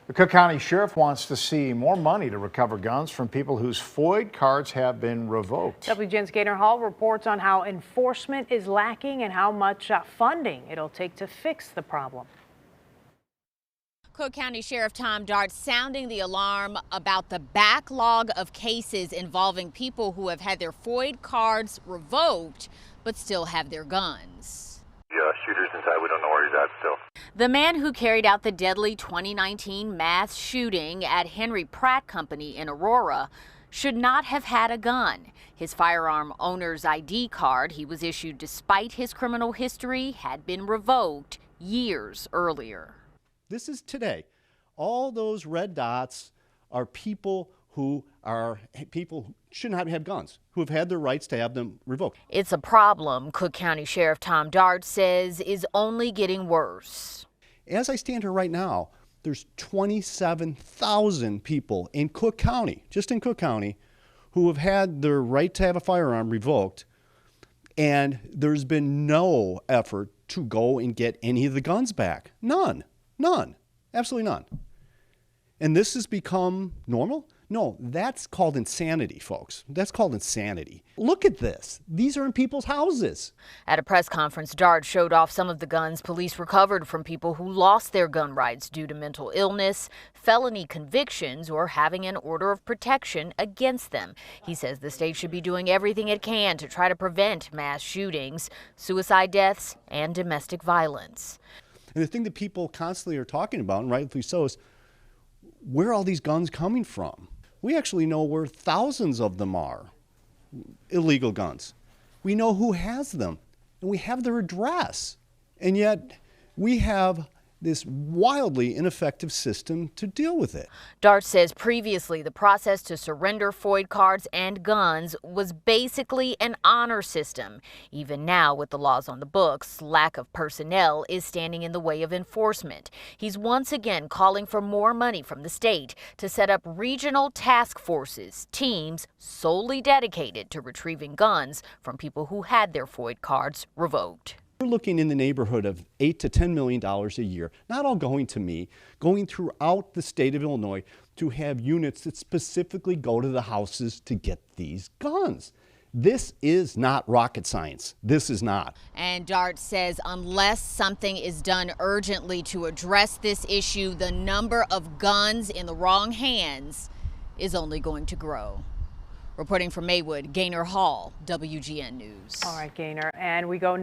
The Cook County Sheriff wants to see more money to recover guns from people whose FOID cards have been revoked. WGN's Gaynor Hall reports on how enforcement is lacking and how much funding it'll take to fix the problem. Cook County Sheriff Tom Dart sounding the alarm about the backlog of cases involving people who have had their FOID cards revoked but still have their guns. Shooter's inside. We don't know where he's at still. The man who carried out the deadly 2019 mass shooting at Henry Pratt Company in Aurora should not have had a gun. His firearm owner's ID card he was issued despite his criminal history had been revoked years earlier. This is today. All those red dots are people who should not have guns, who have had their rights to have them revoked. It's a problem, Cook County Sheriff Tom Dart says, is only getting worse. As I stand here right now, there's 27,000 people in Cook County, just in Cook County, who have had their right to have a firearm revoked, and there's been no effort to go and get any of the guns back. None, absolutely none. And this has become normal? No, that's called insanity, folks. That's called insanity. Look at this. These are in people's houses. At a press conference, Dart showed off some of the guns police recovered from people who lost their gun rights due to mental illness, felony convictions, or having an order of protection against them. He says the state should be doing everything it can to try to prevent mass shootings, suicide deaths, and domestic violence. And the thing that people constantly are talking about, and rightfully so, is where are all these guns coming from? We actually know where thousands of them are, illegal guns. We know who has them, and we have their address. And yet we have this wildly ineffective system to deal with it. Dart says previously the process to surrender FOID cards and guns was basically an honor system. Even now, with the laws on the books, lack of personnel is standing in the way of enforcement. He's once again calling for more money from the state to set up regional task forces, teams solely dedicated to retrieving guns from people who had their FOID cards revoked. We're looking in the neighborhood of $8 to $10 million a year, not all going to me, going throughout the state of Illinois to have units that specifically go to the houses to get these guns. This is not rocket science. This is not. And Dart says unless something is done urgently to address this issue, the number of guns in the wrong hands is only going to grow. Reporting from Maywood, Gaynor Hall, WGN News. All right, Gaynor, and we go now.